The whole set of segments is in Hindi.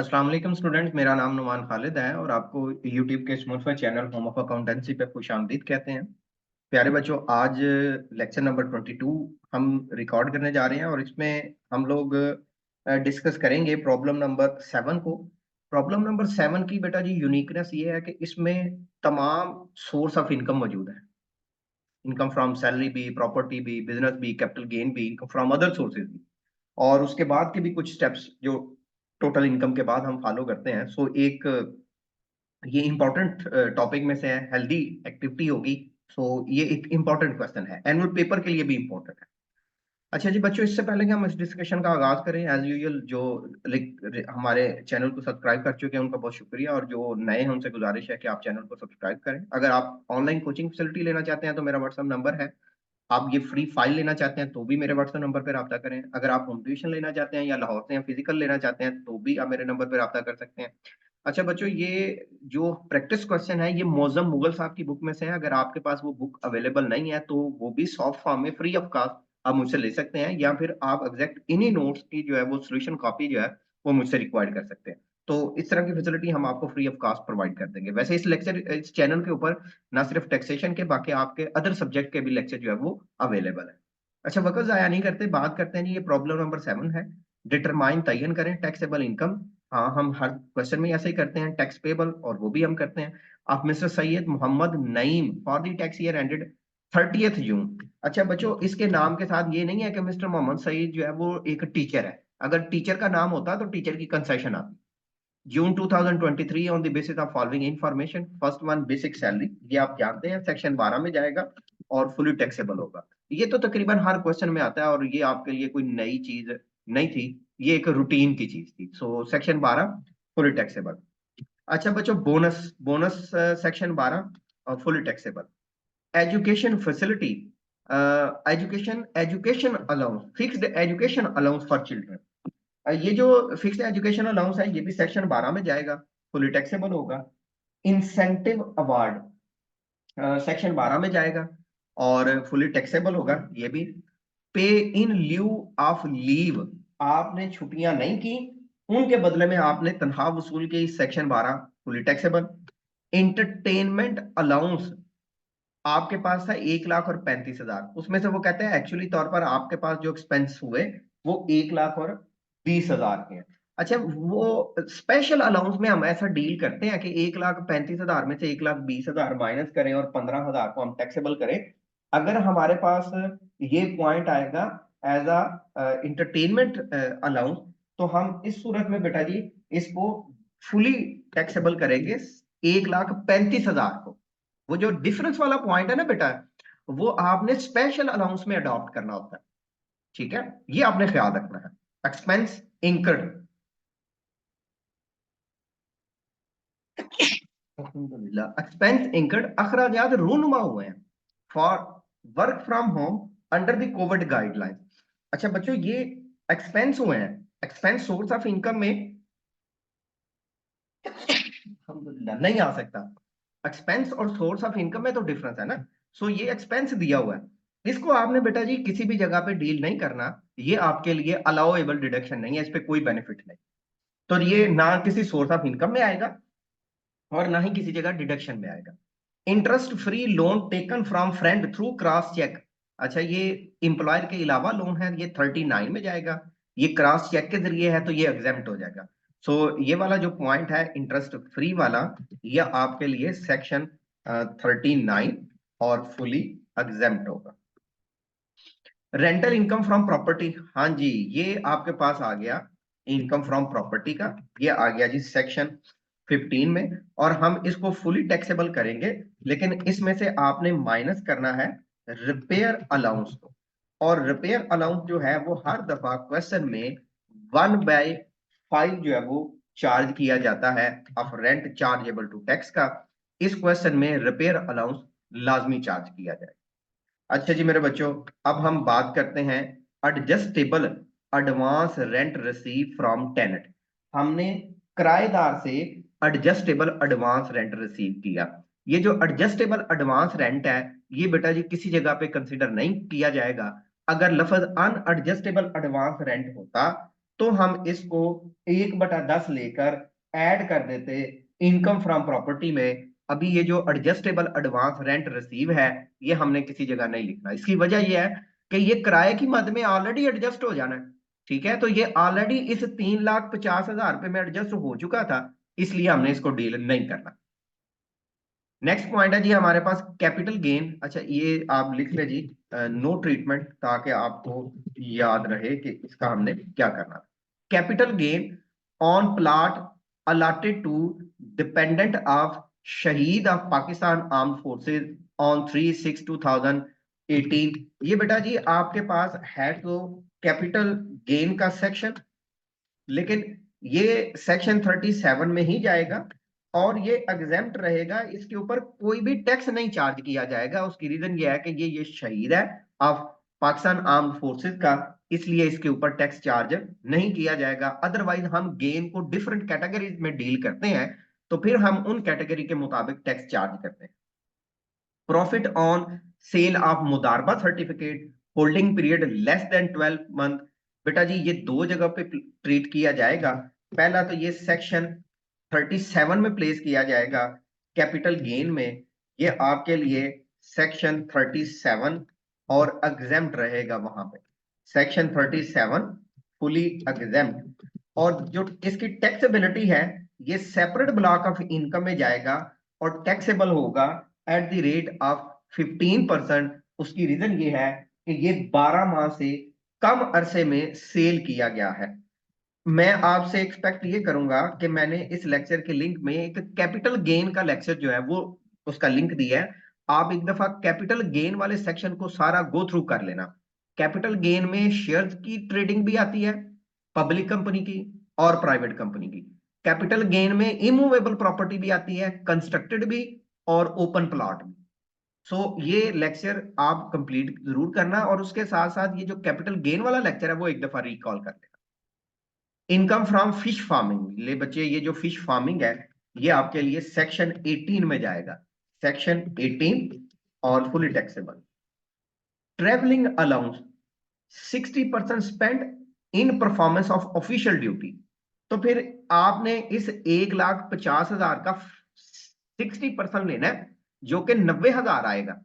अस्सलाम वालेकुम स्टूडेंट, मेरा नाम नुमान खालिद है और आपको यूट्यूब के इस मुफ्त चैनल होम ऑफ अकाउंटेंसी पे खुशामदीद कहते हैं। प्यारे बच्चों, आज लेक्चर नंबर 22 हम रिकॉर्ड करने जा रहे हैं और इसमें हम लोग डिस्कस करेंगे प्रॉब्लम नंबर 7 को। प्रॉब्लम नंबर 7 की बेटा जी यूनिकनेस ये है कि इसमें तमाम सोर्स ऑफ इनकम मौजूद है। इनकम फ्रॉम सैलरी भी, प्रॉपर्टी भी, बिजनेस भी, कैपिटल गेन भी, इनकम फ्रॉम अदर सोर्सेज भी, और उसके बाद के भी कुछ स्टेप्स जो टोटल इनकम के बाद हम फॉलो करते हैं। सो एक ये इंपॉर्टेंट टॉपिक में से है, हेल्दी एक्टिविटी होगी। सो ये एक इंपॉर्टेंट क्वेश्चन है, एनुअल पेपर के लिए भी इंपॉर्टेंट है। अच्छा जी बच्चों, इससे पहले कि हम इस डिस्कशन का आगाज करें, एज यूजुअल जो हमारे चैनल को सब्सक्राइब कर चुके हैं उनका बहुत शुक्रिया, और जो नए हैं उनसे गुजारिश है कि आप चैनल को सब्सक्राइब करें। अगर आप ऑनलाइन कोचिंग फैसिलिटी लेना चाहते हैं तो मेरा व्हाट्सएप नंबर है। आप ये फ्री फाइल लेना चाहते हैं तो भी मेरे व्हाट्सएप नंबर पर रब्ता करें। अगर आप होम ट्यूशन लेना चाहते हैं या लाहौर से या फिजिकल लेना चाहते हैं तो भी आप मेरे नंबर पर रब्ता कर सकते हैं। अच्छा बच्चों, ये जो प्रैक्टिस क्वेश्चन है ये मौजम मुगल साहब की बुक में से है। अगर आपके पास वो बुक अवेलेबल नहीं है तो वो भी सॉफ्ट फॉर्म में फ्री ऑफ कॉस्ट आप मुझसे ले सकते हैं, या फिर आप एग्जैक्ट इन्हीं नोट्स की जो है वो सोल्यूशन कॉपी जो है वो मुझसे रिक्वायर्ड कर सकते हैं। तो इस तरह की फैसिलिटी हम आपको फ्री ऑफ कॉस्ट प्रोवाइड कर देंगे। वैसे इस चैनल के ऊपर ना सिर्फ टैक्सेशन के, बाकी आपके अदर सब्जेक्ट के भी लेक्चर जो है वो अवेलेबल है। अच्छा, वक्त जाया नहीं करते, बात करते हैं जी। ये प्रॉब्लम नंबर 7 है। डिटरमाइन तयन करें टैक्सेबल इनकम। हाँ, हम हर क्वेश्चन में ऐसे ही करते हैं, टैक्स पेबल, और वो भी हम करते हैं। आप mister Syed Mohammed Naeem for the tax year ended 30th June. अच्छा बच्चों, इसके नाम के साथ ये नहीं है कि मिस्टर मोहम्मद सईद जो है वो एक टीचर है। अगर टीचर का नाम होता तो टीचर की कंसेशन आती। जून 2023 on the basis of following information. First one, basic salary, ये आप जानते हैं सेक्शन 12 में जाएगा और फुली टैक्सेबल होगा। ये तो तकरीबन हर क्वेश्चन में आता है और ये आपके लिए कोई नई चीज नहीं थी, ये एक रूटीन की चीज थी। So section 12 fully taxable. अच्छा बच्चों, बोनस बोनस सेक्शन 12 और fully taxable. Education facility, education education allowance, fixed education allowance for children. ये जो फिक्स्ड एजुकेशन अलाउंस है ये भी सेक्शन 12 में जाएगा, फुली टैक्सेबल होगा। इंसेंटिव अवार्ड सेक्शन 12 में जाएगा और फुली टैक्सेबल होगा ये भी। पे इन ल्यू ऑफ लीव, आपने छुट्टियां नहीं की, उनके बदले में आपने तनख्वाह वसूल की, section 12 fully taxable. Entertainment allowance, आपके पास था 1,35,000, उसमें से वो कहते हैं एक्चुअली तौर पर आपके पास जो एक्सपेंस हुए वो 1,20,000 के हैं। अच्छा, वो स्पेशल अलाउंस में हम ऐसा डील करते हैं कि 1,35,000 में से 1,20,000 माइनस करें और 15,000 को हम टैक्सेबल करें। अगर हमारे पास ये पॉइंट आएगा एज अ इंटरटेनमेंट अलाउंस, तो हम इस सूरत में बेटा जी इसको फुली टैक्सेबल करेंगे 1,35,000 को। वो जो डिफरेंस वाला पॉइंट है ना बेटा, वो आपने स्पेशल अलाउंस में अडॉप्ट करना होता है। ठीक है, ये आपने ख्याल रखना है। एक्सपेंस इंकर्ड, एक्सपेंस इंकर्ड, अखराजात रूनुमा हुए हैं for work from home under the Covid guideline. अच्छा बच्चों, ये एक्सपेंस हुए हैं, एक्सपेंस सोर्स ऑफ इनकम में अल्हम्दुलिल्लाह नहीं आ सकता। एक्सपेंस और सोर्स ऑफ इनकम में तो डिफरेंस है ना। सो ये एक्सपेंस दिया हुआ है, इसको आपने बेटा जी किसी भी जगह पे डील नहीं करना। ये आपके लिए अलाउएबल डिडक्शन नहीं है, इस पे कोई बेनिफिट नहीं। तो ये ना किसी सोर्स ऑफ इनकम में आएगा और ना ही किसी जगह डिडक्शन में आएगा। Interest free loan taken from friend through cross cheque. अच्छा, ये इंप्लॉयर के अलावा लोन है, ये 39 में जाएगा। ये क्रॉस चेक के जरिए है तो ये एग्जेम्प्ट हो जाएगा। सो ये वाला जो पॉइंट है इंटरेस्ट फ्री वाला, ये आपके लिए सेक्शन 39 और फुली एग्जेम्प्ट होगा। रेंटल इनकम फ्रॉम प्रॉपर्टी, हाँ जी, ये आपके पास आ गया इनकम फ्रॉम प्रॉपर्टी का, ये आ गया जी सेक्शन 15 में, और हम इसको फुली टैक्सेबल करेंगे। लेकिन इसमें से आपने माइनस करना है रिपेयर अलाउंस को, और रिपेयर अलाउंस जो है वो हर दफा क्वेश्चन में 1/5 जो है वो चार्ज किया जाता है of rent chargeable to tax का। इस क्वेश्चन में रिपेयर अलाउंस लाजमी चार्ज किया जाए। अच्छा जी मेरे बच्चों, अब हम बात करते हैं adjustable advance rent receive from tenant. हमने किराएदार से एडजस्टेबल एडवांस रेंट रिसीव किया। ये जो एडजस्टेबल एडवांस रेंट है ये बेटा जी किसी जगह पे कंसीडर नहीं किया जाएगा। अगर लफ्ज अनएडजस्टेबल एडवांस रेंट होता तो हम इसको 1/10 लेकर ऐड कर देते इनकम फ्रॉम प्रॉपर्टी में। अभी ये जो एडजस्टेबल एडवांस रेंट रिसीव है, ये हमने किसी जगह नहीं लिखना। इसकी वजह ये है कि ये किराए की मद में ऑलरेडी एडजस्ट हो जाना है। ठीक है, तो ये ऑलरेडी इस 3,50,000 रुपए में एडजस्ट हो चुका था, इसलिए हमने इसको डील नहीं करना। नेक्स्ट पॉइंट है जी हमारे पास कैपिटल गेन। अच्छा, ये आप लिख ले जी, नो ट्रीटमेंट, ताकि आपको याद रहे कि इसका हमने क्या करना था। Capital gain on plot allotted to dependent of शहीद of Pakistan armed forces on 3/6/2018। ये बेटा जी आपके पास है तो कैपिटल गेन का सेक्शन, लेकिन ये सेक्शन 37 में ही जाएगा और ये एग्जेम्प्ट रहेगा। इसके ऊपर कोई भी टैक्स नहीं चार्ज किया जाएगा। उसकी रीजन ये है कि ये शहीद है ऑफ पाकिस्तान आर्म्ड फोर्सेस का, इसलिए इसके ऊपर टैक्स चार्ज नहीं किया जाएगा। अदरवाइज हम गेन को डिफरेंट कैटेगरीज में डील करते हैं, तो फिर हम उन कैटेगरी के मुताबिक टैक्स चार्ज करते हैं। प्रॉफिट ऑन सेल ऑफ मुदारबा certificate holding period less than 12 month. बेटा जी ये दो जगह पे ट्रीट किया जाएगा। पहला तो ये सेक्शन 37 में प्लेस किया जाएगा कैपिटल गेन में, ये आपके लिए सेक्शन 37 और एग्जेम्प्ट रहेगा वहां पे। सेक्शन 37 फुली एग्जेम्प्ट, और जो इसकी टैक्सेबिलिटी है ये सेपरेट ब्लॉक ऑफ इनकम में जाएगा और टैक्सेबल होगा एट द रेट ऑफ 15%। उसकी रीजन ये है कि ये 12 माह से कम अरसे में सेल किया गया है। मैं आपसे एक्सपेक्ट ये करूंगा कि मैंने इस लेक्चर के लिंक में एक कैपिटल गेन का लेक्चर जो है वो उसका लिंक दिया है। आप एक दफा कैपिटल गेन वाले सेक्शन को सारा गो थ्रू कर लेना। कैपिटल गेन में शेयर्स की ट्रेडिंग भी आती है, पब्लिक कंपनी की और प्राइवेट कंपनी की। कैपिटल गेन में इमूवेबल प्रॉपर्टी भी आती है, कंस्ट्रक्टेड भी और ओपन प्लॉट भी। सो ये लेक्चर आप कंप्लीट जरूर करना, और उसके साथ साथ ये जो कैपिटल गेन वाला लेक्चर है वो एक दफा रिकॉल कर लेना। इनकम फ्रॉम फिश फार्मिंग, ले बच्चे ये जो फिश फार्मिंग है ये आपके लिए सेक्शन 18 में जाएगा, सेक्शन 18 और fully taxable. Travelling allowance 60% spend in performance of official duty. तो फिर आपने इस 1,50,000 का 60% लेना है, जो कि 90,000 आएगा,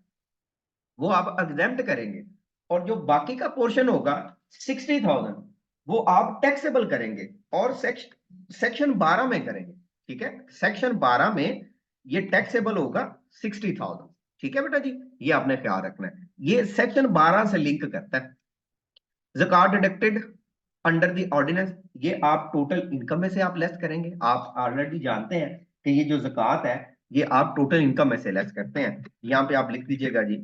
वो आप एग्जेम्प्ट करेंगे। और जो बाकी का पोर्शन होगा 60,000, वो आप टैक्सेबल करेंगे और सेक्शन 12 में करेंगे। ठीक है, सेक्शन 12 में ये टैक्सेबल होगा 60,000। ठीक है बेटा जी, ये आपने ख्याल रखना है, ये सेक्शन 12 से लिंक करता है। ज़कात डिडक्टेड अंडर द ऑर्डिनेंस, ये आप टोटल इनकम में से आप लेस करेंगे। आप ऑलरेडी जानते हैं कि ये जो ज़कात है ये आप टोटल इनकम में से लेस करते हैं। यहाँ पे आप लिख दीजिएगा जी,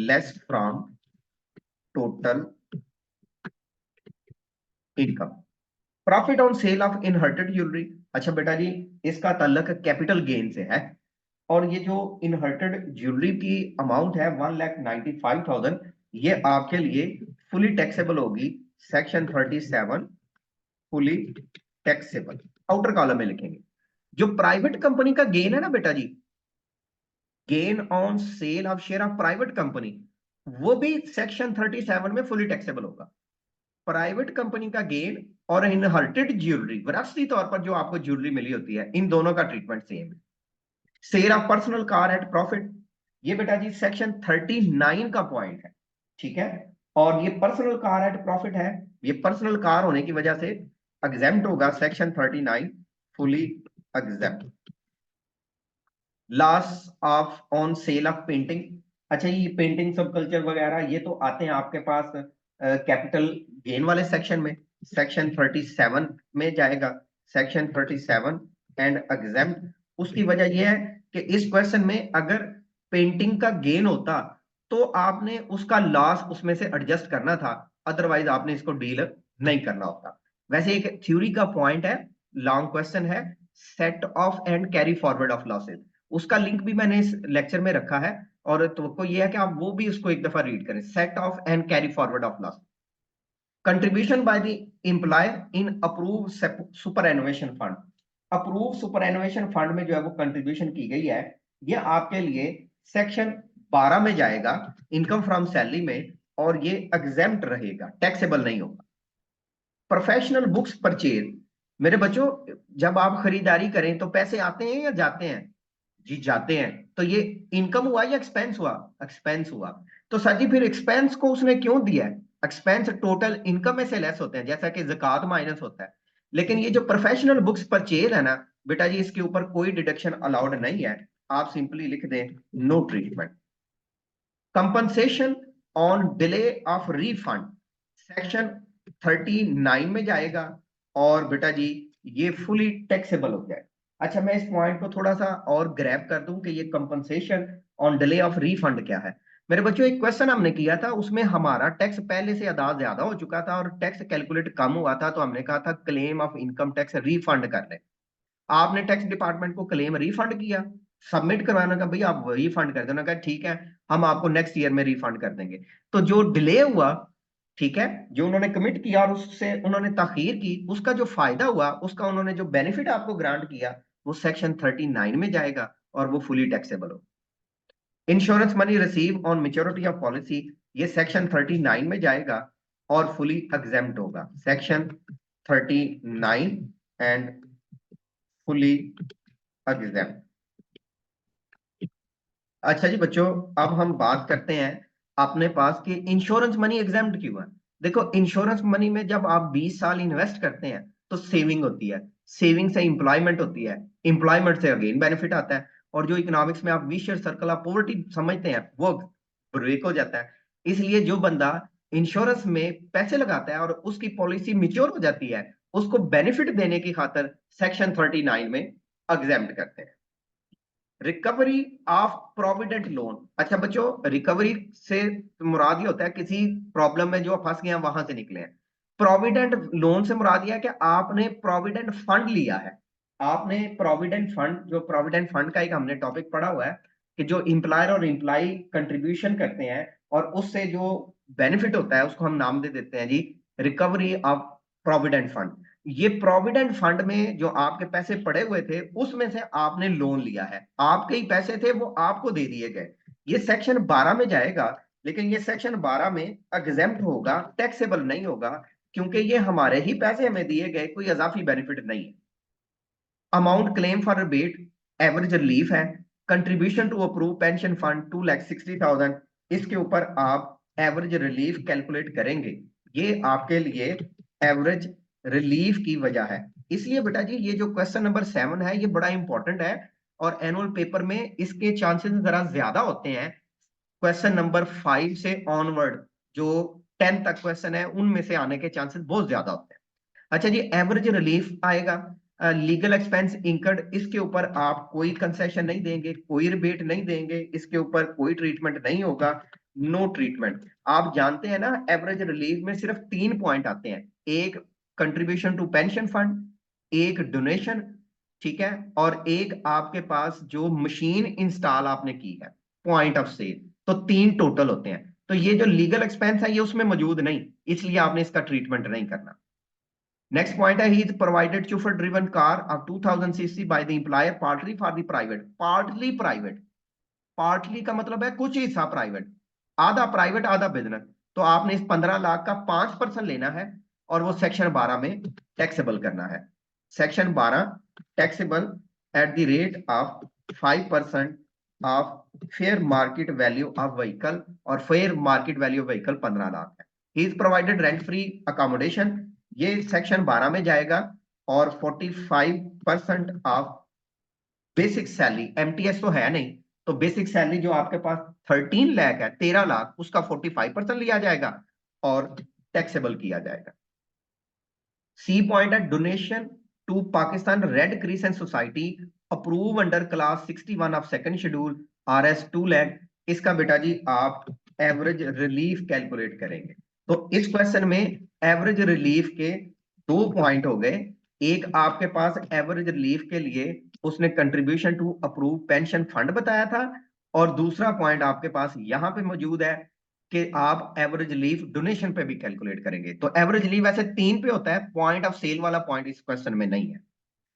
less from total income. Profit on sale of inherited jewellery. अच्छा बेटा जी, इसका ताल्लुक कैपिटल गेन से है, और ये जो इनहर्टेड ज्वेलरी की अमाउंट है 1,95,000, ये आपके लिए फुली टैक्सेबल होगी, section 37 fully taxable. Outer column में लिखेंगे। जो प्राइवेट कंपनी का गेन है ना बेटा जी, gain on sale of share of private company, वो भी सेक्शन 37 में फुली टैक्सेबल होगा। प्राइवेट कंपनी का गेन और इनहर्टेड ज्वेलरी, विरासती तौर पर जो आपको ज्वेलरी मिली होती है, इन दोनों का ट्रीटमेंट सेम है। Sale of personal car at profit, ये बेटा जी सेक्शन 39 का पॉइंट है। ठीक है, और ये पर्सनल कार एट प्रॉफिट है, ये पर्सनल कार होने की वजह से एग्जेम्प्ट होगा, section 39 fully exempt. Loss of on sale of painting. अच्छा, ये पेंटिंग सब कल्चर वगैरह ये तो आते हैं आपके पास कैपिटल गेन वाले सेक्शन में, सेक्शन 37 में जाएगा, सेक्शन 37 एंड एग्जेम्प्ट। उसकी वजह यह है कि इस क्वेश्चन में अगर पेंटिंग का गेन होता तो आपने उसका लॉस उसमें से एडजस्ट करना था, अदरवाइज आपने इसको डील नहीं करना होता। वैसे एक थ्योरी का पॉइंट है, लॉन्ग क्वेश्चन है, set off and carry forward of losses, उसका लिंक भी मैंने इस लेक्चर में रखा है, और तो ये है कि आप वो भी उसको एक दफा रीड करें, set off and carry forward of loss. Contribution by the employer in approve superannuation fund, approve superannuation fund में जो है वो कंट्रीब्यूशन की गई है, ये आपके लिए सेक्शन 12 में जाएगा, इनकम फ्रॉम सैलरी में, और ये एग्जेम्प्ट रहेगा, टैक्सेबल नहीं होगा। Professional books purchase. मेरे बच्चों, जब आप खरीदारी करें तो पैसे आते हैं या जाते हैं? जी जाते हैं। तो ये इनकम हुआ या एक्सपेंस हुआ? एक्सपेंस हुआ। तो सर जी फिर एक्सपेंस को उसने क्यों दिया है? एक्सपेंस टोटल इनकम में से लेस होते हैं, जैसा कि ज़कात माइनस होता है। लेकिन ये जो प्रोफेशनल बुक्स परचेज है ना बेटा जी, इसके ऊपर कोई डिडक्शन अलाउड नहीं है। आप सिंपली लिख दें no treatment. Compensation on delay of refund section 39 में जाएगा और बेटा जी ये फुली टैक्सेबल हो जाए। अच्छा, मैं इस पॉइंट को थोड़ा सा और ग्रैब कर दूं कि ये compensation on delay of refund क्या है। मेरे बच्चों, एक क्वेश्चन हमने किया था, उसमें हमारा टैक्स पहले से अदा ज्यादा हो चुका था और टैक्स कैलकुलेट कम हुआ था, तो हमने कहा था claim of income tax refund कर ले। आपने टैक्स डिपार्टमेंट को क्लेम रिफंड किया, सबमिट करवाना का, भाई आप रिफंड कर देना, कहा ठीक है हम आपको नेक्स्ट ईयर में रिफंड कर देंगे। तो जो डिले हुआ, ठीक है, जो उन्होंने कमिट किया और उससे उन्होंने ताखीर की, उसका जो फायदा हुआ, उसका उन्होंने जो बेनिफिट आपको ग्रांट किया, वो सेक्शन 39 में जाएगा और वो फुली टैक्सेबल हो। Insurance money receive on maturity of policy, ये सेक्शन 39 में जाएगा और फुली एग्जेम्प्ट होगा। Section 39 and fully exempt. अच्छा जी बच्चों, अब हम बात करते हैं अपने पास कि इंश्योरेंस मनी एग्जाम्प्ट क्यों है। देखो, इंश्योरेंस मनी में जब आप 20 साल इन्वेस्ट करते हैं तो सेविंग होती है, सेविंग से इंप्लॉयमेंट होती है, इंप्लॉयमेंट से अगेन बेनिफिट आता है, और जो इकोनॉमिक्स में आप विशियस सर्कल ऑफ पॉवर्टी समझते हैं वो ब्रेक हो जाता है। इसलिए जो बंदा इंश्योरेंस में पैसे लगाता है और उसकी पॉलिसी मिच्योर हो जाती है, उसको बेनिफिट देने की खातिर सेक्शन 39 में एग्जाम्प्ट करते हैं। Recovery of provident loan. अच्छा बच्चों, रिकवरी से मुराद ये होता है किसी प्रॉब्लम में जो फंस गए हैं वहां से निकले हैं। प्रोविडेंट लोन से मुराद ये है कि आपने प्रोविडेंट फंड लिया है। आपने प्रोविडेंट फंड, जो प्रोविडेंट फंड का एक हमने टॉपिक पढ़ा हुआ है कि जो इंप्लायर और इंप्लाई कंट्रीब्यूशन करते हैं और उससे जो बेनिफिट होता है उसको हम नाम दे देते हैं जी रिकवरी ऑफ प्रोविडेंट फंड। ये प्रोविडेंट फंड में जो आपके पैसे पड़े हुए थे उसमें से आपने लोन लिया है, आपके ही पैसे थे वो आपको दे दिए गए। ये सेक्शन 12 में जाएगा, लेकिन ये सेक्शन 12 में एग्जेम्प्ट होगा, टैक्सेबल नहीं होगा, क्योंकि ये हमारे ही पैसे हमें दिए गए, कोई इजाफी बेनिफिट नहीं है। Amount claim for rebate average relief है। Contribution to approve pension fund 2,60,000, इसके ऊपर आप एवरेज रिलीफ कैलकुलेट करेंगे। ये आपके लिए एवरेज रिलीफ की वजह है। इसलिए बेटा जी ये जो क्वेश्चन नंबर 7 है ये बड़ा इंपॉर्टेंट है और एनुअल पेपर में इसके चांसेस जरा ज्यादा होते हैं। क्वेश्चन नंबर 5 से ऑनवर्ड जो 10 तक क्वेश्चन है उनमें से आने के चांसेस बहुत ज्यादा होते हैं। अच्छा जी, एवरेज रिलीफ आएगा। लीगल एक्सपेंस इंकर्ड, इसके ऊपर आप कोई कंसेशन नहीं देंगे, कोई रिबेट नहीं देंगे, इसके ऊपर कोई ट्रीटमेंट नहीं होगा, नो ट्रीटमेंट। आप जानते हैं ना एवरेज रिलीफ में सिर्फ 3 पॉइंट आते हैं, एक कंट्रीब्यूशन टू पेंशन फंड, एक डोनेशन, ठीक है, और एक आपके पास जो मशीन इंस्टॉल आपने की है, पॉइंट ऑफ सेल। तो 3 टोटल होते हैं। तो ये जो लीगल एक्सपेंस है ये उसमें मौजूद नहीं, इसलिए आपने इसका ट्रीटमेंट नहीं करना। नेक्स्ट पॉइंट है, he is provided chauffeur driven car of 2000 CC by the employer partly for the private. Partly private, partly का मतलब है कुछ हिस्सा प्राइवेट, आधा प्राइवेट आधा बिजनेस। तो आपने इस 15 लाख का 5% लेना है और वो सेक्शन 12 में टैक्सेबल करना है। Section 12 taxable at the rate of 5% of fair market value of vehicle, और fair market value of vehicle 15 lakh है। He is provided rent free accommodation, ये सेक्शन 12 में जाएगा, और 45% ऑफ बेसिक सैलरी, एमटीएस तो है नहीं, तो बेसिक सैलरी जो आपके पास 13 लाख है, 13 लाख, उसका 45% लिया जाएगा और टैक्सेबल किया जाएगा। सी पॉइंट है, donation to Pakistan red crescent society approve under class 61 of second schedule RS 2 lakh, इसका बेटा जी आप एवरेज रिलीफ कैलकुलेट करेंगे। तो इस क्वेश्चन में एवरेज रिलीफ के 2 पॉइंट हो गए। एक आपके पास एवरेज रिलीफ के लिए उसने contribution to approve pension fund बताया था, और दूसरा पॉइंट आपके पास यहां पे मौजूद है कि आप एवरेज लीव डोनेशन पे भी कैलकुलेट करेंगे। तो एवरेज लीव ऐसे 3 पे होता है, पॉइंट ऑफ सेल वाला पॉइंट इस क्वेश्चन में नहीं है।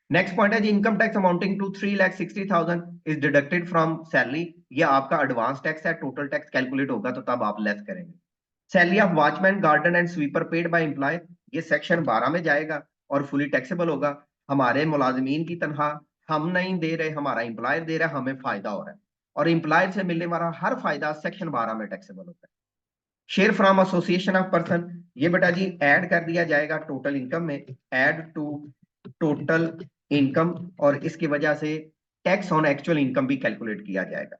नेक्स्ट पॉइंट है जी, income tax amounting to 3,60,000 is deducted from salary, ये आपका एडवांस टैक्स है, टोटल टैक्स कैलकुलेट होगा तो तब आप लेस करेंगे। Salary of watchman garden and sweeper paid by employ, ये सेक्शन 12 में जाएगा और फुली टैक्सेबल होगा। हमारे मुलाजमीन की तनख्वाह हम नहीं दे रहे, हमारा एम्प्लॉयर दे रहा है, हमें फायदा हो रहा है, और एम्प्लॉयर से मिलने वाला हर फायदा सेक्शन 12 में टैक्सेबल होता है। Share from association of person, ये बेटा जी ऐड कर दिया जाएगा टोटल इनकम में, ऐड टू टोटल इनकम, और इसकी वजह से टैक्स ऑन एक्चुअल इनकम भी कैलकुलेट किया जाएगा।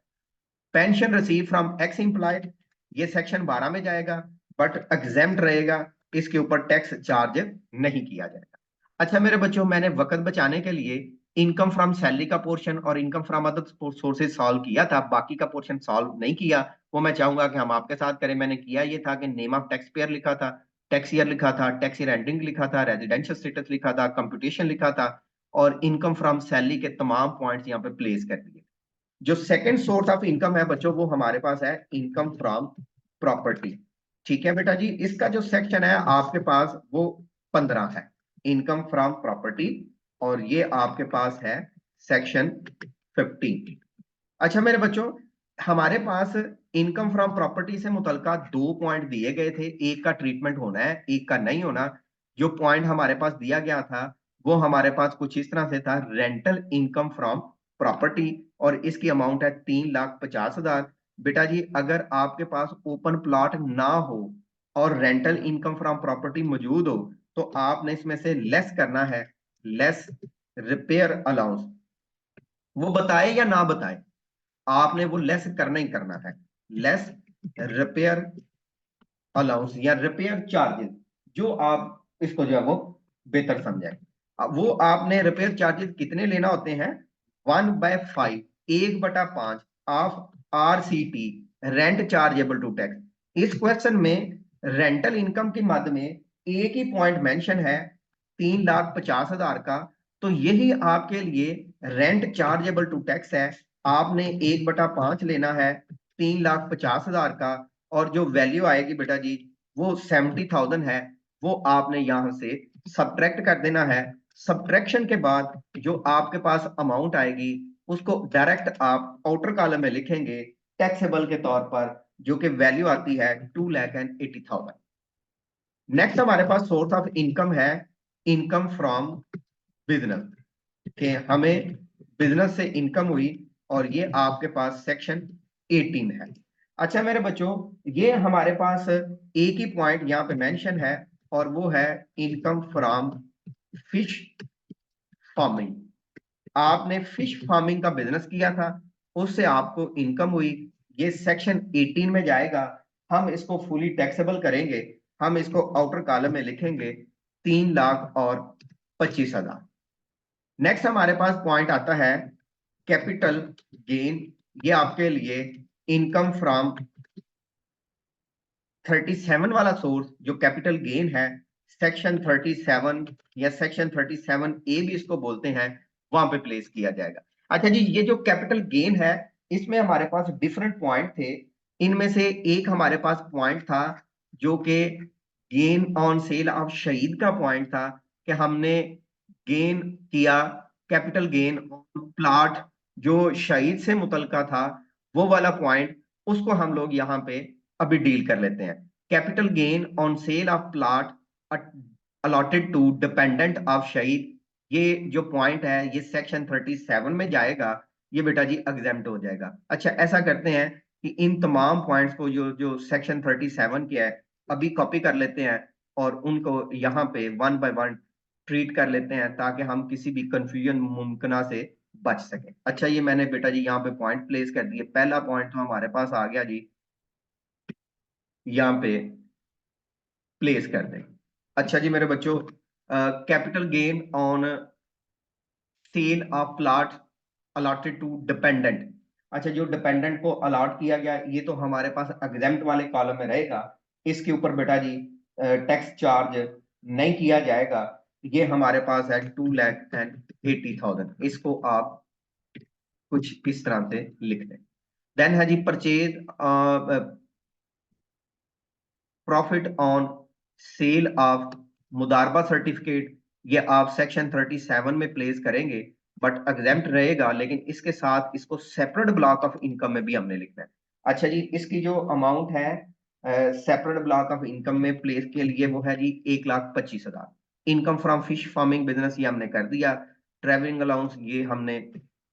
Pension receive from x employed, ये सेक्शन 12 में जाएगा बट एग्जेम्प्ट रहेगा, इसके ऊपर टैक्स चार्ज नहीं किया जाएगा। अच्छा मेरे बच्चों, मैंने वक्त बचाने के लिए इनकम फ्रॉम सैलरी का पोर्शन और income from other sources solve किया था, बाकी का पोर्शन सॉल्व नहीं किया। वो मैं चाहूंगा कि हम आपके साथ करें। मैंने किया ये था कि नेम ऑफ टैक्स पेयर लिखा था, टैक्स ईयर लिखा था, टैक्स ईयर एंडिंग लिखा था, रेजिडेंशियल स्टेटस लिखा था, कंप्यूटेशन लिखा था, और इनकम फ्रॉम सैलरी के तमाम पॉइंट्स यहाँ पे प्लेस कर दिए। जो सेकंड सोर्स ऑफ इनकम है बच्चों, वो हमारे पास है इनकम फ्रॉम प्रॉपर्टी। ठीक है बेटा जी, इसका जो सेक्शन है आपके पास वो 15 है, इनकम फ्रॉम प्रॉपर्टी, और ये आपके पास है सेक्शन 15। अच्छा मेरे बच्चों, हमारे पास इनकम फ्रॉम प्रॉपर्टी से मुतलका 2 पॉइंट दिए गए थे, एक का ट्रीटमेंट होना है, एक का नहीं होना। जो पॉइंट हमारे पास दिया गया था वो हमारे पास कुछ इस तरह से था, रेंटल इनकम फ्रॉम प्रॉपर्टी, और इसकी अमाउंट है 3,50,000। बेटा जी अगर आपके पास ओपन प्लॉट ना हो और रेंटल इनकम फ्रॉम प्रॉपर्टी मौजूद हो, तो आपने इसमें से लेस करना है, लेस रिपेयर अलाउंस। वो बताए या ना बताए, आपने वो लेस करना ही करना है, लेस रिपेयर अलाउंस या रिपेयर चार्जेस, जो आप इसको जो है वो बेहतर समझें। अब वो आपने रिपेयर चार्जेस कितने लेना होते हैं, 1/5, 1/5 of RCT, rent chargeable to tax. इस क्वेश्चन में रेंटल इनकम की मद में एक ही पॉइंट मेंशन है, 3,50,000 का, तो यही आपके लिए रेंट चार्जेबल टू टैक्स है। आपने 1/5 लेना है 3,50,000 का, और जो वैल्यू आएगी बेटा जी वो 70,000 है, वो आपने यहां से सब्ट्रैक्ट कर देना है। सब्ट्रैक्शन के बाद जो आपके पास अमाउंट आएगी उसको डायरेक्ट आप आउटर कॉलम में लिखेंगे टैक्सेबल के तौर पर, जो कि वैल्यू आती है 2,80,000। नेक्स्ट हमारे पास सोर्स ऑफ इनकम है इनकम फ्रॉम बिजनेस, कि हमें बिजनेस से इनकम हुई, और ये आपके पास सेक्शन 18 है। अच्छा मेरे बच्चों, ये हमारे पास एक ही पॉइंट यहाँ पे मेंशन है, और वो है इनकम फ्रॉम फिश फार्मिंग। आपने फिश फार्मिंग का बिजनेस किया था, उससे आपको इनकम हुई, ये सेक्शन 18 में जाएगा। हम इसको फुली टैक्सेबल करेंगे, हम इसको आउटर कॉलम में लिखेंगे 3,25,000। नेक्स्ट हमारे पास पॉइंट आता है कैपिटल गेन, ये आपके लिए इनकम फ्रॉम 37 वाला सोर्स जो कैपिटल गेन है, सेक्शन 37 या सेक्शन 37A भी इसको बोलते हैं, वहां पे प्लेस किया जाएगा। अच्छा जी, ये जो कैपिटल गेन है इसमें हमारे पास डिफरेंट पॉइंट थे। इनमें से एक हमारे पास पॉइंट था जो कि गेन ऑन सेल ऑफ शहीद का पॉइंट था, कि हमने गेन किया, कैपिटल गेन ऑन प्लॉट जो शहीद से मुतलका था, वो वाला पॉइंट, उसको हम लोग यहाँ पे अभी डील कर लेते हैं। Capital gain on sale of plot allotted to dependent of शहीद, ये जो पॉइंट है ये सेक्शन 37 में जाएगा, ये बेटा जी एग्जेम्प्ट हो जाएगा। अच्छा ऐसा करते हैं कि इन तमाम पॉइंट्स को जो जो सेक्शन 37 के है अभी कॉपी कर लेते हैं, और उनको यहाँ पे 1 बाय 1 ट्रीट कर लेते हैं, ताकि हम किसी भी कंफ्यूजन मुमकिन से बच सके। अच्छा ये मैंने बेटा जी यहाँ पे पॉइंट प्लेस कर दिए। पहला पॉइंट तो हमारे पास आ गया जी, यहाँ पे प्लेस कर दें। अच्छा जी मेरे बच्चों, capital gain on sale of plot allotted to dependent. अच्छा जो डिपेंडेंट को अलॉट किया गया ये तो हमारे पास एग्जेम्प्ट वाले कॉलम में रहेगा, इसके ऊपर बेटा जी टैक्स चार्ज नहीं किया जाएगा। ये हमारे पास है 2,80,000, इसको आप कुछ इस तरह से लिख दें। देन है जी purchase profit on sale of मुदारबा सर्टिफिकेट, ये आप सेक्शन 37 में प्लेस करेंगे, बट एग्जेम्प्ट रहेगा, लेकिन इसके साथ इसको सेपरेट ब्लॉक ऑफ इनकम में भी हमने लिखना है। अच्छा जी, इसकी जो अमाउंट है सेपरेट ब्लॉक ऑफ इनकम में प्लेस के लिए वो है जी 1,25,000। Income from fish farming business ये हमने कर दिया। ट्रेवलिंग अलाउंस ये हमने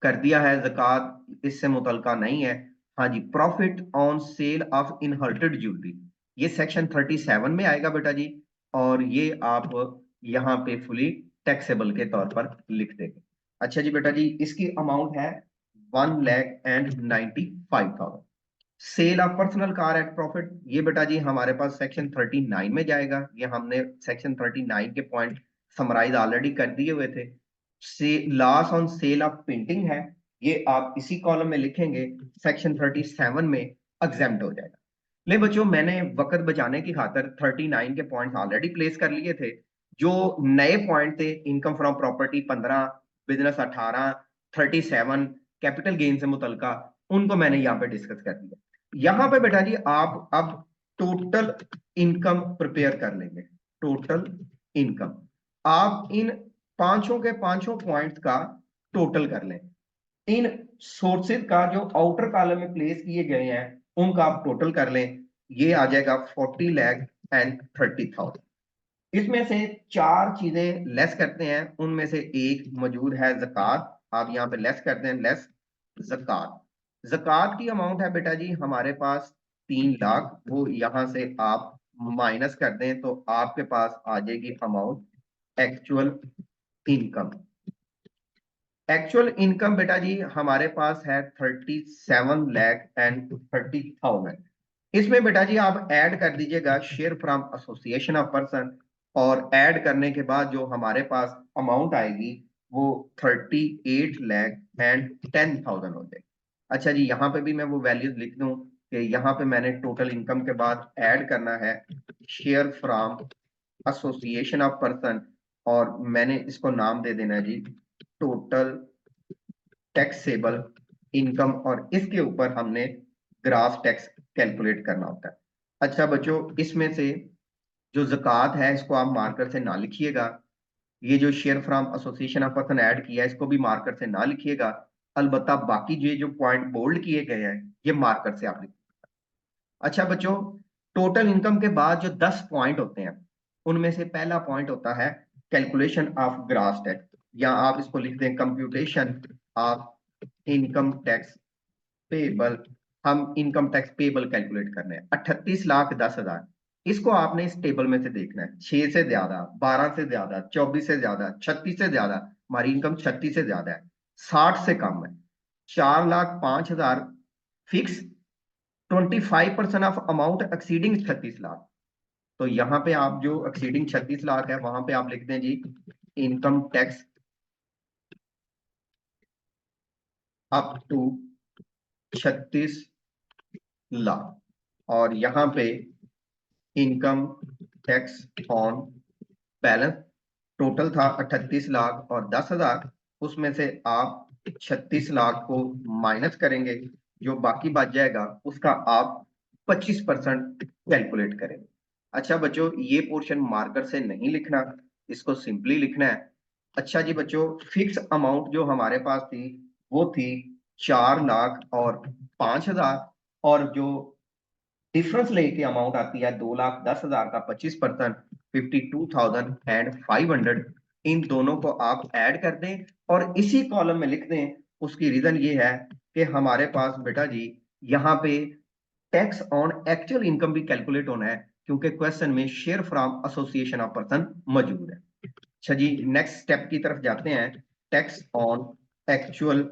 कर दिया है, ज़कात इससे मुतलका नहीं है। हाँ जी, profit on sale of inherited jewellery ये सेक्शन 37 में आएगा बेटा जी, और ये आप यहाँ पे फुली टैक्सेबल के तौर पर लिख देंगे। अच्छा जी बेटा जी, इसकी अमाउंट है 1,95,000। Sale of personal car at profit ये बेटा जी हमारे पास सेक्शन 39 में जाएगा। ये हमने सेक्शन 39 के पॉइंट समराइज ऑलरेडी कर दिए हुए थे। से loss on sale of painting है, ये आप इसी कॉलम में लिखेंगे, सेक्शन 37 में एग्जेम्प्ट हो जाएगा। ले बच्चों, मैंने वक्त बचाने की खातर 39 के पॉइंट्स ऑलरेडी प्लेस कर लिए थे। जो नए पॉइंट थे, income from property 15, business 18, 37, capital gain से मुतलका, उनको मैंने यहाँ पे डिस्कस कर दिया। यहां पे बेटा जी आप अब टोटल इनकम प्रिपेयर कर लेंगे। टोटल इनकम आप इन पांचों के पांचों पॉइंट्स का टोटल कर लें। इन सोर्सेज का जो आउटर कॉलम में प्लेस किए गए हैं उनका आप टोटल कर लें। ये आ जाएगा 40,30,000। इसमें से चार चीजें लेस करते हैं, उनमें से एक मौजूद है ज़कात। आप यहाँ पे लेस करते हैं, लेस ज़कात। ज़कात की अमाउंट है बेटा जी हमारे पास 3,00,000। वो यहां से आप माइनस कर दें तो आपके पास आ जाएगी amount actual income. Actual income बेटा जी हमारे पास है 37,30,000। इसमें बेटा जी आप ऐड कर दीजिएगा share from association of person, और ऐड करने के बाद जो हमारे पास अमाउंट आएगी वो 38,10,000 हो जाएगी। अच्छा जी, यहाँ पे भी मैं वो वैल्यूज लिख दूं कि यहाँ पे मैंने टोटल इनकम के बाद ऐड करना है share from association of person, और मैंने इसको नाम दे देना है जी टोटल टैक्सेबल इनकम, और इसके ऊपर हमने ग्रास टैक्स कैलकुलेट करना होता है। अच्छा बच्चों, इसमें से जो ज़कात है इसको आप मार्कर से ना लिखिएगा। ये जो share from association of person add किया है इसको भी मार्कर से ना लिखिएगा। अलबत्ता बाकी ये जो पॉइंट बोल्ड किए गए हैं ये मार्कर से आप लिखिए। अच्छा बच्चों, टोटल इनकम के बाद जो 10 पॉइंट होते हैं उनमें से पहला पॉइंट होता है कैलकुलेशन ऑफ ग्रास टैक्स, या आप इसको लिख दें computation of income tax payable. हम इनकम टैक्स पेबल कैलकुलेट करने हैं 38,10,000। इसको आपने इस टेबल में से देखना है, 6 से ज्यादा, 12 से ज्यादा, 24 से ज्यादा, 36 से ज्यादा। हमारी इनकम 36 से ज्यादा है, 60 से कम है। 4,05,000 फिक्स, 25% ऑफ अमाउंट एक्सीडिंग 36,00,000। तो यहाँ पे आप जो एक्सीडिंग 36,00,000 है वहां पे आप लिखते हैं जी इनकम टैक्स अप टू 36,00,000, और यहाँ पे income tax on balance total था 38,00,000 और 10,000, उसमें से आप 36,00,000 को माइनस करेंगे, जो बाकी बच जाएगा उसका आप 25% कैलकुलेट करेंगे। अच्छा बच्चों, ये पोर्शन मार्कर से नहीं लिखना, इसको सिंपली लिखना है। अच्छा जी बच्चों, फिक्स अमाउंट जो हमारे पास थी वो थी 4,05,000, और जो डिफरेंस लेके अमाउंट आती है 2,10,000 का 25%, 52,500। इन दोनों को आप ऐड कर दें और इसी कॉलम में लिख दें। उसकी रीजन ये है कि हमारे पास बेटा जी यहाँ पे टैक्स ऑन एक्चुअल इनकम भी कैलकुलेट होना है, क्योंकि क्वेश्चन में share from association of person मौजूद है। अच्छा जी, नेक्स्ट स्टेप की तरफ जाते हैं, टैक्स ऑन एक्चुअल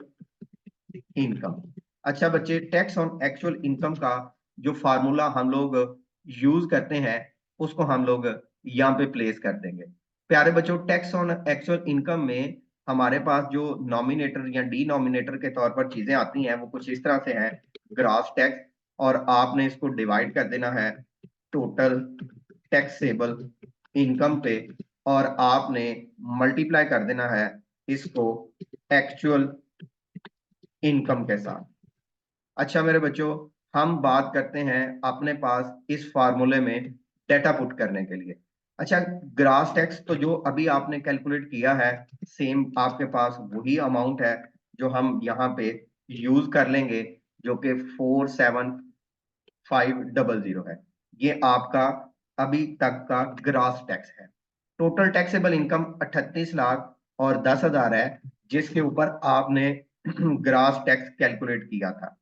इनकम। अच्छा बच्चे, टैक्स ऑन एक्चुअल इनकम का जो फार्मूला हम लोग यूज करते हैं उसको हम लोग यहाँ पे प्लेस कर देंगे। प्यारे बच्चों, टैक्स ऑन एक्चुअल इनकम में हमारे पास जो नॉमिनेटर या डिनोमिनेटर के तौर पर चीजें आती हैं वो कुछ इस तरह से हैं। ग्रास टैक्स, और आपने इसको डिवाइड कर देना है टोटल टैक्सेबल इनकम पे, और आपने मल्टीप्लाई कर देना है इसको एक्चुअल इनकम के साथ। अच्छा मेरे बच्चों, हम बात करते हैं अपने पास इस फार्मूले में डेटा पुट करने के लिए। अच्छा, ग्रास टैक्स तो जो अभी आपने कैलकुलेट किया है सेम आपके पास वही अमाउंट है जो हम यहाँ पे यूज कर लेंगे, जो कि 4,75,00 है। ये आपका अभी तक का ग्रास टैक्स है। टोटल टैक्सेबल इनकम 38 लाख और 10,000 है, जिसके ऊपर आपने ग्रास टैक्स कैलकुलेट किया था।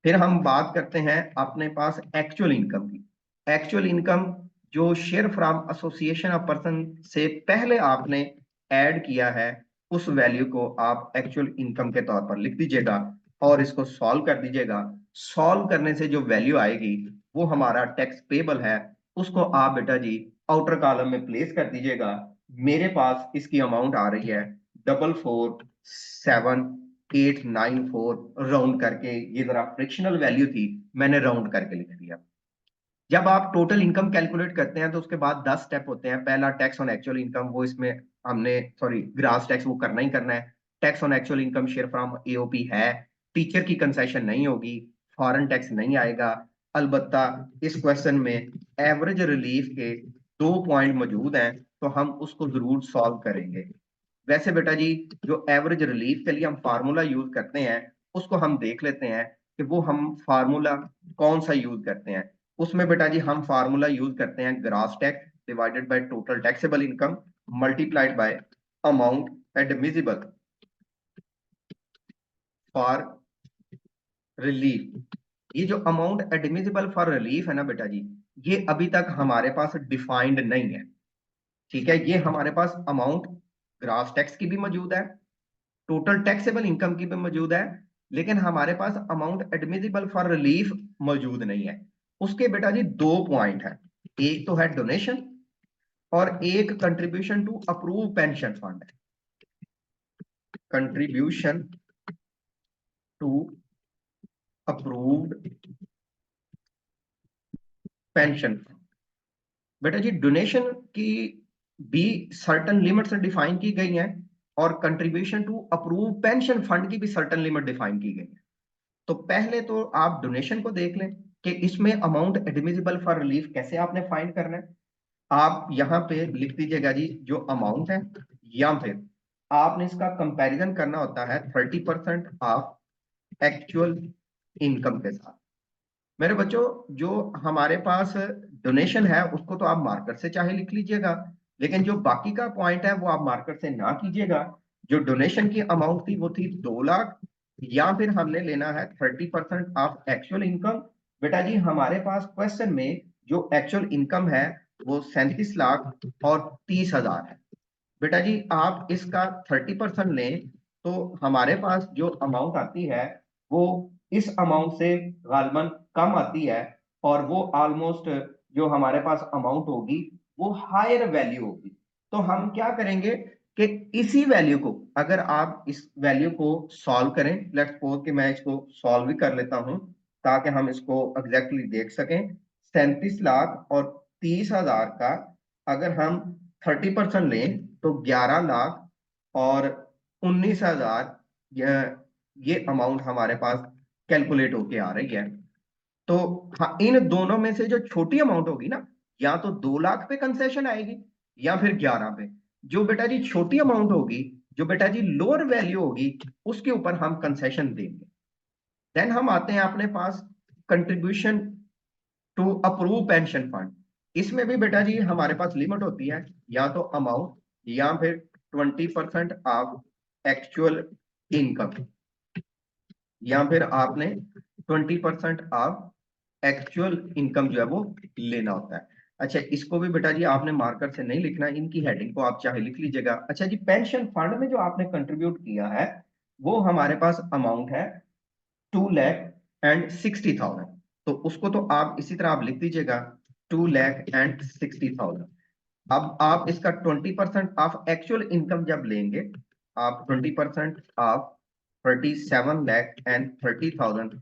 फिर हम बात करते हैं अपने पास एक्चुअल इनकम की। एक्चुअल इनकम जो share from association of person से पहले आपने ऐड किया है, उस वैल्यू को आप एक्चुअल इनकम के तौर पर लिख दीजिएगा और इसको सॉल्व कर दीजिएगा। सॉल्व करने से जो वैल्यू आएगी वो हमारा टैक्स पेबल है, उसको आप बेटा जी आउटर कॉलम में प्लेस कर दीजिएगा। मेरे पास इसकी अमाउंट आ रही है 447894, राउंड करके, ये जरा फ्रिक्शनल वैल्यू थी, मैंने राउंड करके लिख दिया। जब आप टोटल इनकम कैलकुलेट करते हैं तो उसके बाद 10 स्टेप होते हैं। पहला टैक्स ऑन एक्चुअल इनकम, वो इसमें हमने सॉरी ग्रास टैक्स वो करना ही करना है। Tax on actual income share from AOP है, टीचर की कंसेशन नहीं होगी, फॉरेन टैक्स नहीं आएगा। अलबत्ता इस क्वेश्चन में एवरेज रिलीफ के 2 पॉइंट मौजूद हैं, तो हम उसको जरूर सॉल्व करेंगे। वैसे बेटा जी जो एवरेज रिलीफ के लिए हम फार्मूला यूज करते हैं, उसको हम देख लेते हैं कि वो हम फार्मूला कौन सा यूज करते हैं। उसमें बेटा जी हम फार्मूला यूज करते हैं grass tax divided by total taxable income multiplied by amount admissible for relief. ये जो अमाउंट एडमिसिबल फॉर रिलीफ है ना बेटा जी, ये अभी तक हमारे पास डिफाइंड नहीं है। ठीक है, ये हमारे पास अमाउंट ग्रास टैक्स की भी मौजूद है, टोटल टैक्सेबल इनकम की भी मौजूद है, लेकिन हमारे पास अमाउंट एडमिसिबल फॉर रिलीफ मौजूद नहीं है। उसके बेटा जी 2 पॉइंट है, एक तो है डोनेशन और एक contribution to approve pension fund. Contribution to approved pension fund. बेटा जी डोनेशन की भी सर्टन लिमिट्स डिफाइन की गई हैं और contribution to approve pension fund की भी सर्टन लिमिट डिफाइन की गई है। तो पहले तो आप डोनेशन को देख लें कि इसमें अमाउंट एडमिसिबल फॉर रिलीफ कैसे आपने फाइंड करना है। आप यहां पे लिख दीजिएगा जी जो अमाउंट है, या फिर आपने इसका कंपैरिजन करना होता है 30% ऑफ एक्चुअल इनकम के साथ। मेरे बच्चों जो हमारे पास डोनेशन है उसको तो आप मार्कर से चाहे लिख लीजिएगा, लेकिन जो बाकी का पॉइंट है वो आप मार्कर से ना कीजिएगा। जो डोनेशन की अमाउंट थी वो थी 2 लाख, या फिर हमने लेना है 30% ऑफ एक्चुअल इनकम। बेटा जी हमारे पास क्वेश्चन में जो एक्चुअल इनकम है वो 37 लाख और 30 हजार है। बेटा जी आप इसका 30% लें तो हमारे पास जो अमाउंट आती है वो इस अमाउंट से गालबन कम आती है, और वो ऑलमोस्ट जो हमारे पास अमाउंट होगी वो हायर वैल्यू होगी। तो हम क्या करेंगे कि इसी वैल्यू को, अगर आप इस वैल्यू को सॉल्व करें, लेट्स सपोज कि मैं इसको सॉल्व भी कर लेता हूं ताकि हम इसको एग्जैक्टली देख सकें। 37 लाख और 30 हजार का अगर हम 30% लें तो 11 लाख और 19 हजार ये अमाउंट हमारे पास कैलकुलेट होके आ रही है। तो हाँ, इन दोनों में से जो छोटी अमाउंट होगी ना, या तो 2 लाख पे कंसेशन आएगी या फिर 11 पे। जो बेटा जी छोटी अमाउंट होगी, जो बेटा जी लोअर वैल्यू होगी, उसके ऊपर हम कंसेशन देंगे। देन हम आते हैं अपने पास contribution to approve pension fund. इसमें भी बेटा जी हमारे पास लिमिट होती है, या तो अमाउंट या फिर 20% ऑफ एक्चुअल इनकम, या फिर आपने 20% ऑफ एक्चुअल इनकम जो है वो लेना होता है। अच्छा इसको भी बेटा जी आपने मार्कर से नहीं लिखना, इनकी हेडिंग को आप चाहे लिख लीजिएगा। अच्छा जी पेंशन फंड में जो आपने कंट्रीब्यूट किया है वो हमारे पास अमाउंट है 2,60,000। तो उसको तो आप इसी तरह आप लिख दीजिएगा 2,60,000। अब आप इसका 20% ऑफ एक्चुअल इनकम जब लेंगे, आप 20% ऑफ 37,30,000,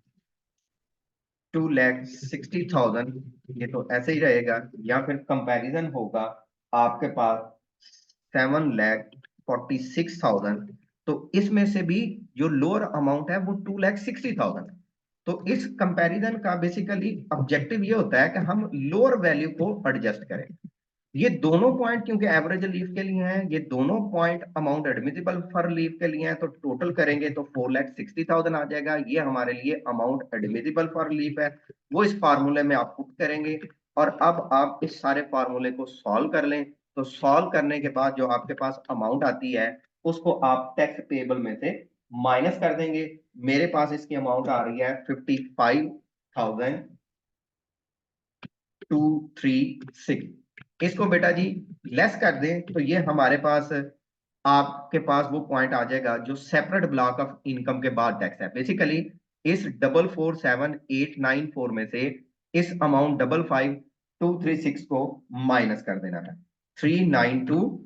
2,60,000, ये तो ऐसे ही रहेगा। या फिर कंपैरिजन होगा आपके पास 7,46,000, तो इसमें से भी जो लोअर अमाउंट है वो 2,60,000 है। तो इस कंपैरिजन का बेसिकली ऑब्जेक्टिव ये होता है कि हम लोअर वैल्यू को एडजस्ट करें। ये दोनों पॉइंट क्योंकि एवरेज लीफ के लिए हैं, ये दोनों point amount admissible for leaf के लिए हैं, तो टोटल करेंगे तो 4,60,000 आ जाएगा। ये हमारे लिए अमाउंट एडमिसिबल फॉर लीफ है, वो इस फार्मूले में आप पुट करेंगे। और अब आप इस सारे फार्मूले को सॉल्व कर लें। तो सॉल्व करने के बाद जो आपके पास अमाउंट आती है उसको आप टैक्स पेएबल में से माइनस कर देंगे। मेरे पास इसकी अमाउंट आ रही है 55,236। इसको बेटा जी लेस कर दें तो ये हमारे पास, आपके पास वो पॉइंट आ जाएगा जो सेपरेट ब्लॉक ऑफ इनकम के बाद टैक्स है। बेसिकली इस 447894 में से इस अमाउंट 55,236 को माइनस कर देना है। 392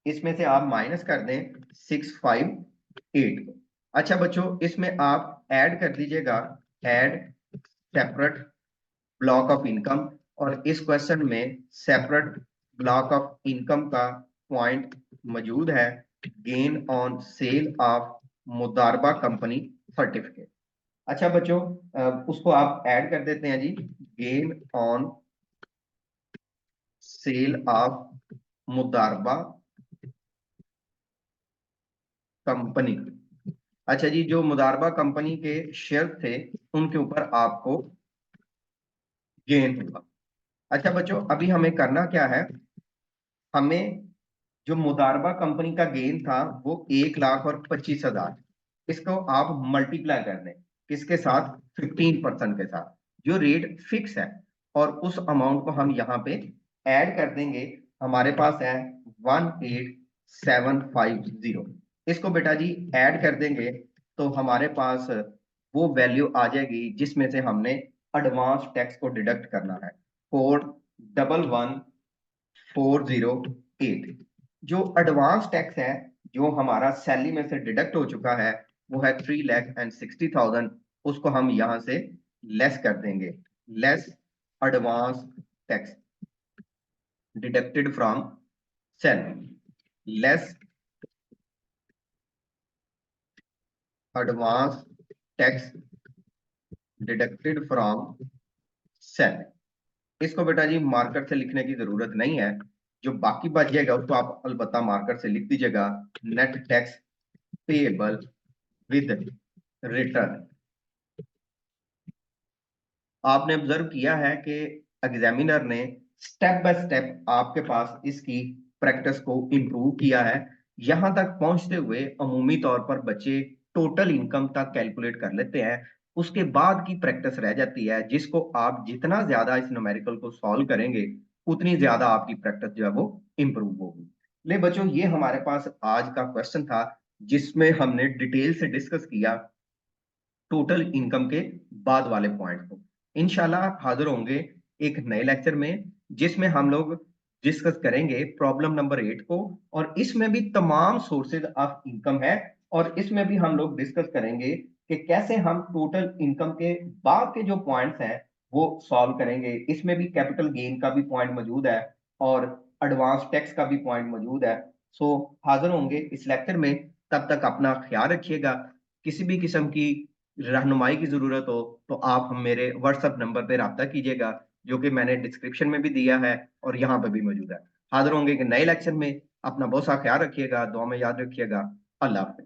इसमें से आप माइनस कर दें 658 को। अच्छा बच्चों, इसमें आप ऐड कर दीजिएगा, add separate block of income. और इस क्वेश्चन में सेपरेट ब्लॉक ऑफ इनकम का पॉइंट मौजूद है, गेन ऑन सेल ऑफ मुदारबा कंपनी सर्टिफिकेट। अच्छा बच्चों, उसको आप ऐड कर देते हैं जी, गेन ऑन सेल ऑफ मुदारबा कंपनी। अच्छा जी, जो मुदारबा कंपनी के शेयर थे उनके ऊपर आपको गेन होगा। अच्छा बच्चों, अभी हमें करना क्या है, हमें जो मुदारबा कंपनी का गेन था वो 1,25,000, इसको आप मल्टीप्लाई कर दें किसके साथ, 15% के साथ, जो रेट फिक्स है। और उस अमाउंट को हम यहाँ पे ऐड कर देंगे। हमारे पास है 18750। इसको बेटा जी ऐड कर देंगे तो हमारे पास वो वैल्यू आ जाएगी जिसमें से हमने एडवांस टैक्स को डिडक्ट करना है, 411408। जो एडवांस टैक्स है जो हमारा सैलरी में से डिडक्ट हो चुका है वो है 3,60,000। उसको हम यहां से लेस कर देंगे, less advance tax deducted from salary, less advance tax deducted from salary. इसको बेटा जी मार्कर से लिखने की जरूरत नहीं है, जो बाकी बच जाएगा उसको आप अलबत्ता मार्कर से लिख दीजिएगा, net tax payable with return. आपने ऑब्जर्व किया है कि एग्जामिनर ने स्टेप बाय स्टेप आपके पास इसकी प्रैक्टिस को इंप्रूव किया है। यहां तक पहुंचते हुए अमूमी तौर पर बच्चे टोटल इनकम तक कैलकुलेट कर लेते हैं, उसके बाद की प्रैक्टिस रह जाती है जिसको आप जितना ज्यादा इस न्यूमेरिकल को सॉल्व करेंगे उतनी ज्यादा आपकी प्रैक्टिस जो है वो इंप्रूव होगी। ले बच्चों, ये हमारे पास आज का क्वेश्चन था जिसमें हमने डिटेल से डिस्कस किया टोटल इनकम के बाद वाले पॉइंट को। इंशाल्लाह आप हाजिर होंगे एक नए लेक्चर में जिसमें हम लोग डिस्कस करेंगे प्रॉब्लम नंबर 8 को, और इसमें भी तमाम सोर्सेज ऑफ इनकम है। और इसमें भी हम लोग डिस्कस करेंगे कि कैसे हम टोटल इनकम के बाद के जो पॉइंट्स हैं वो सॉल्व करेंगे। इसमें भी कैपिटल गेन का भी पॉइंट मौजूद है और एडवांस टैक्स का भी पॉइंट मौजूद है। सो हाजिर होंगे इस लेक्चर में। तब तक अपना ख्याल रखिएगा। किसी भी किस्म की रहनुमाई की जरूरत हो तो आप हम मेरे व्हाट्सएप नंबर पे राब्ता कीजिएगा, जो कि मैंने डिस्क्रिप्शन में भी दिया है और यहाँ पे भी मौजूद है। हाजिर होंगे कि नए लेक्चर में। अपना बहुत सा ख्याल रखिएगा, दुआ में याद रखिएगा। अल्लाह हाफिज।